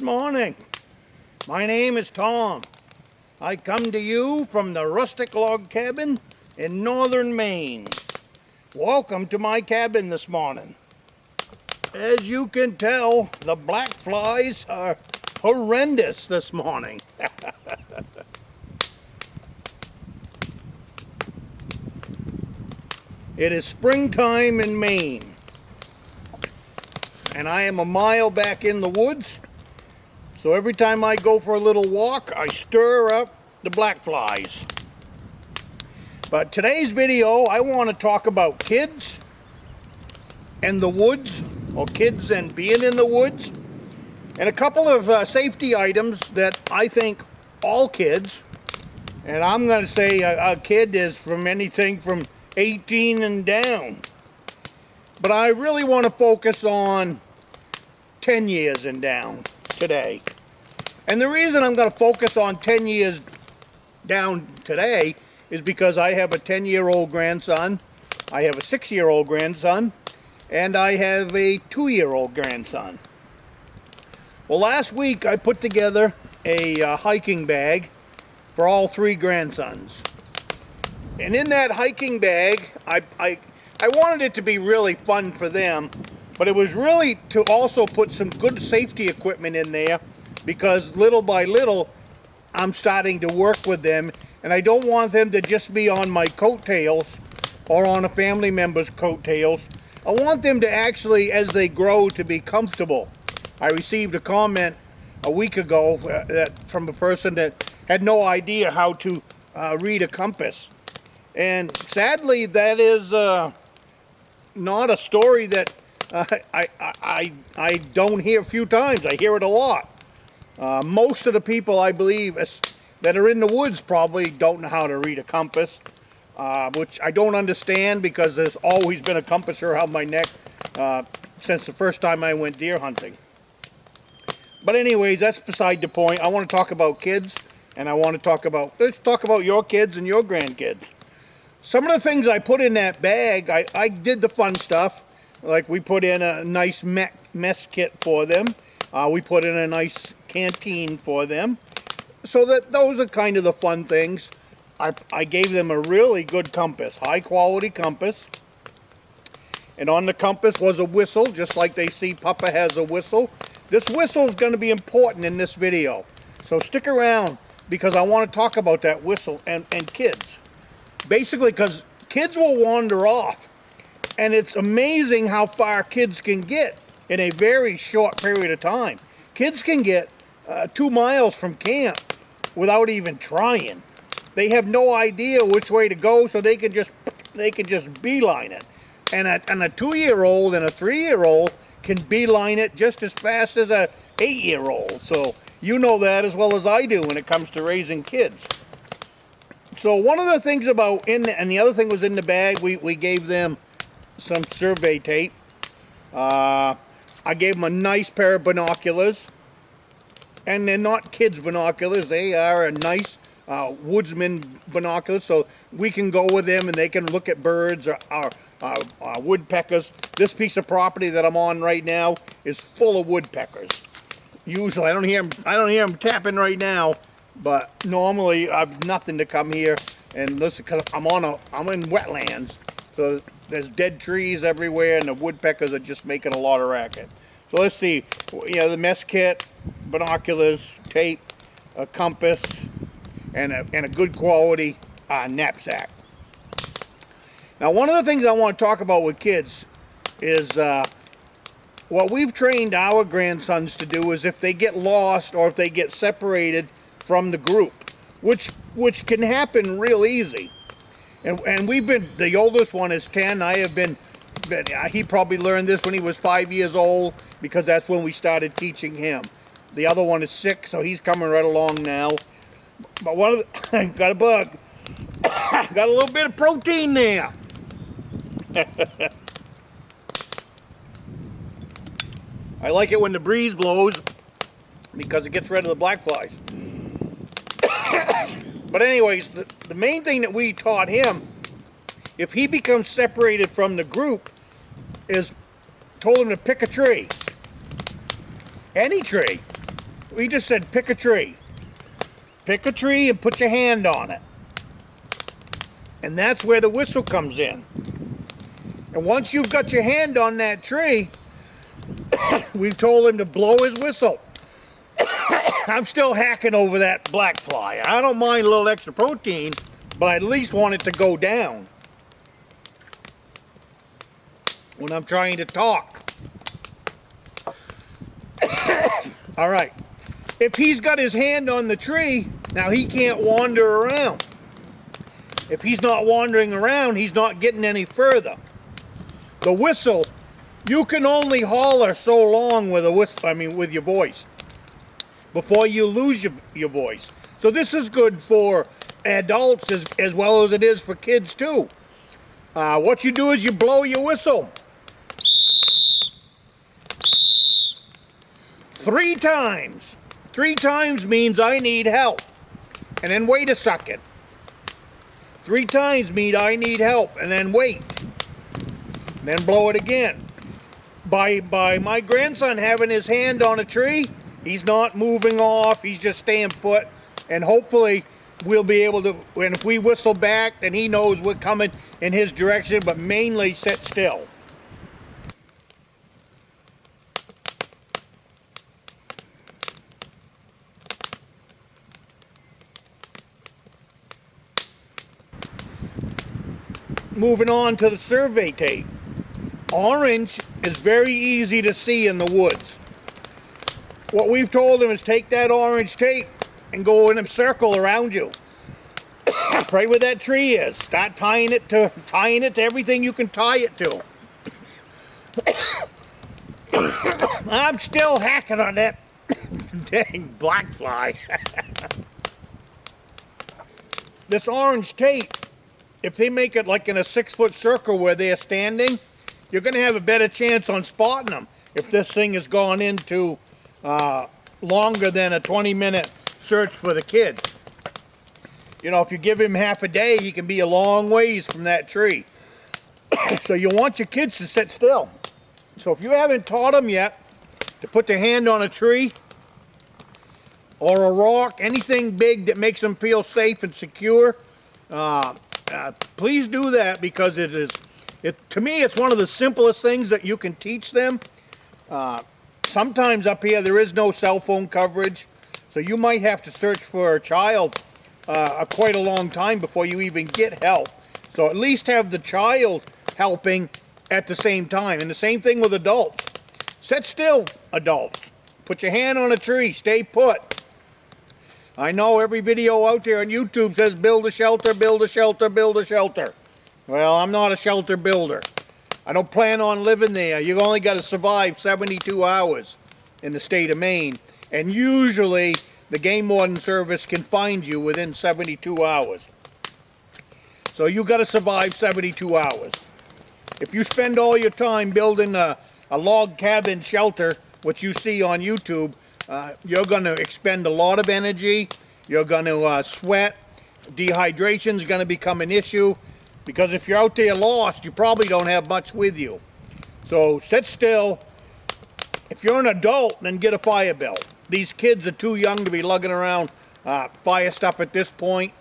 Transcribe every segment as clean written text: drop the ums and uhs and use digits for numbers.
Good morning. My name is Tom. I come to you from the Rustic log cabin in Northern Maine. Welcome to my cabin this morning. As you can tell, the black flies are horrendous this morning. It is springtime in Maine, and I am a mile back in the woods, so every time I go for a little walk, I stir up the black flies. But today's video, I want to talk about kids and the woods, or kids and being in the woods, and a couple of safety items that I think all kids, and I'm going to say a kid is from anything from 18 and down, but I really want to focus on 10 years and down today. And the reason I'm going to focus on 10 years down today is because I have a 10-year-old grandson, I have a 6-year-old grandson, and I have a 2-year-old grandson. Well, last week I put together a hiking bag for all 3 grandsons. And in that hiking bag, I wanted it to be really fun for them, but it was really to also put some good safety equipment in there, because little by little, I'm starting to work with them, and I don't want them to just be on my coattails or on a family member's coattails. I want them to actually, as they grow, to be comfortable. I received a comment a week ago from a person that had no idea how to read a compass. And sadly, that is not a story that I don't hear a few times. I hear it a lot. Most of the people, I believe, that are in the woods probably don't know how to read a compass, which I don't understand, because there's always been a compass around my neck since the first time I went deer hunting. But anyways, that's beside the point. I want to talk about kids, and I want to talk about, let's talk about your kids and your grandkids. Some of the things I put in that bag, I did the fun stuff. Like we put in a nice mess kit for them. We put in a nice canteen for them. So that those are kind of the fun things. I gave them a really good compass, high quality compass. And on the compass was a whistle, just like they see Papa has a whistle. This whistle is going to be important in this video. So stick around, because I want to talk about that whistle and kids. Basically, because kids will wander off, and it's amazing how far kids can get in a very short period of time. Kids can get 2 miles from camp without even trying. They have no idea which way to go, so they can just beeline it. And a 2-year-old and a 3-year-old can beeline it just as fast as a 8-year-old. So you know that as well as I do when it comes to raising kids. So one of the things about, and the other thing was in the bag, we gave them some survey tape. I gave them a nice pair of binoculars. And they're not kids' binoculars. They are a nice woodsman binoculars. So we can go with them and they can look at birds or woodpeckers. This piece of property that I'm on right now is full of woodpeckers. Usually, I don't hear them tapping right now. But normally I've nothing to come here and listen, because I'm in wetlands, so there's dead trees everywhere, and the woodpeckers are just making a lot of racket. So let's see, the mess kit, binoculars, tape, a compass, and a good quality knapsack. Now, one of the things I want to talk about with kids is what we've trained our grandsons to do is, if they get lost or if they get separated from the group, which can happen real easy, and we've been, the oldest one is 10. I have been he probably learned this when he was 5 years old, because that's when we started teaching him. The other one is 6, so he's coming right along now. But one of the got a bug. Got a little bit of protein there. I like it when the breeze blows, because it gets rid of the black flies. But anyways, the main thing that we taught him, if he becomes separated from the group, is told him to pick a tree. Any tree. We just said pick a tree. Pick a tree and put your hand on it. And that's where the whistle comes in. And once you've got your hand on that tree, we've told him to blow his whistle. I'm still hacking over that black fly. I don't mind a little extra protein, but I at least want it to go down when I'm trying to talk. All right. If he's got his hand on the tree, now he can't wander around. If he's not wandering around, he's not getting any further. The whistle, you can only holler so long with a whistle, with your voice, before you lose your voice. So this is good for adults as well as it is for kids too. What you do is you blow your whistle 3 times. 3 times means I need help. And then wait a second. 3 times means I need help, and then wait. And then blow it again. By my grandson having his hand on a tree, he's not moving off, he's just staying put, and hopefully we'll be able to, and if we whistle back, then he knows we're coming in his direction, but mainly sit still. Moving on to the survey tape. Orange is very easy to see in the woods. What we've told him is take that orange tape and go in a circle around you. Right where that tree is. Start tying it to everything you can tie it to. I'm still hacking on that dang black fly. This orange tape, if they make it like in a 6-foot circle where they're standing, you're going to have a better chance on spotting them if this thing has gone into longer than a 20-minute search for the kid. You know, if you give him half a day, he can be a long ways from that tree. So you want your kids to sit still. So if you haven't taught them yet to put their hand on a tree or a rock, anything big that makes them feel safe and secure, please do that, because to me, it's one of the simplest things that you can teach them. Sometimes up here there is no cell phone coverage, so you might have to search for a child quite a long time before you even get help. So at least have the child helping at the same time. And the same thing with adults. Sit still, adults. Put your hand on a tree, stay put. I know every video out there on YouTube says build a shelter, build a shelter, build a shelter. Well, I'm not a shelter builder. I don't plan on living there. You've only got to survive 72 hours in the state of Maine. And usually the Game Warden Service can find you within 72 hours. So you got to survive 72 hours. If you spend all your time building a log cabin shelter, which you see on YouTube, you're going to expend a lot of energy. You're going to sweat. Dehydration is going to become an issue, because if you're out there lost, you probably don't have much with you. So sit still. If you're an adult, then get a fire belt. These kids are too young to be lugging around fire stuff at this point,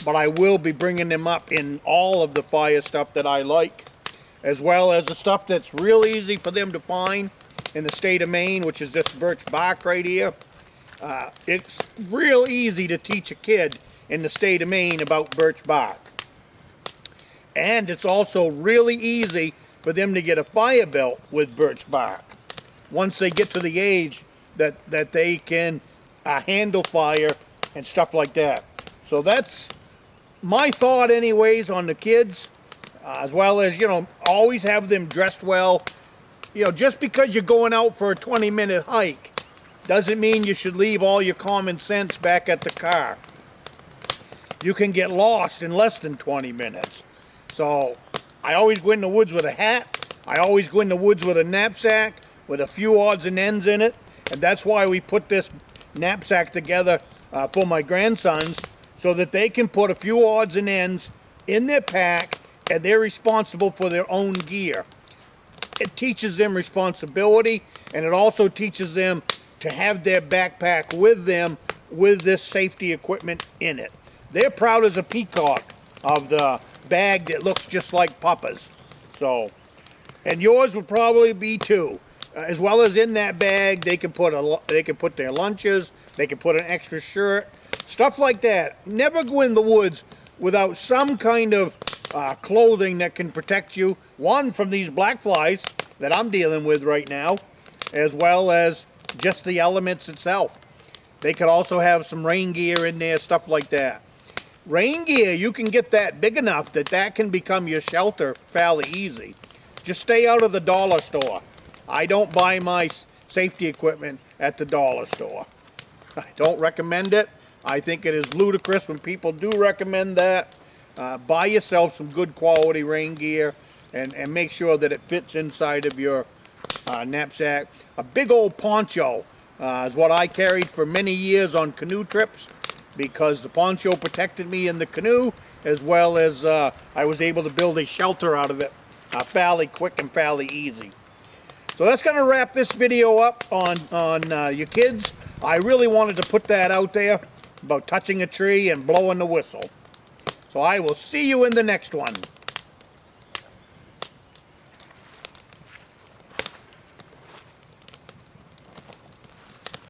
but I will be bringing them up in all of the fire stuff that I like, as well as the stuff that's real easy for them to find in the state of Maine, which is this birch bark right here. It's real easy to teach a kid in the state of Maine about birch bark. And it's also really easy for them to get a fire belt with birch bark once they get to the age that they can handle fire and stuff like that. So that's my thought anyways on the kids, as well as, you know, always have them dressed well. You know, just because you're going out for a 20-minute hike doesn't mean you should leave all your common sense back at the car. You can get lost in less than 20 minutes. So I always go in the woods with a hat. I always go in the woods with a knapsack with a few odds and ends in it. And that's why we put this knapsack together for my grandsons, so that they can put a few odds and ends in their pack and they're responsible for their own gear. It teaches them responsibility, and it also teaches them to have their backpack with them with this safety equipment in it. They're proud as a peacock of the bag that looks just like Papa's. So, and yours would probably be too. As well as in that bag, they can put their lunches, they can put an extra shirt, stuff like that. Never go in the woods without some kind of clothing that can protect you. One, from these black flies that I'm dealing with right now, as well as just the elements itself. They could also have some rain gear in there, stuff like that. Rain gear, you can get that big enough that that can become your shelter fairly easy. Just stay out of the dollar store. I don't buy my safety equipment at the dollar store. I don't recommend it. I think it is ludicrous when people do recommend that. Buy yourself some good quality rain gear and make sure that it fits inside of your knapsack. A big old poncho is what I carried for many years on canoe trips, because the poncho protected me in the canoe, as well as I was able to build a shelter out of it fairly quick and fairly easy. So that's going to wrap this video up on your kids. I really wanted to put that out there about touching a tree and blowing the whistle. So I will see you in the next one.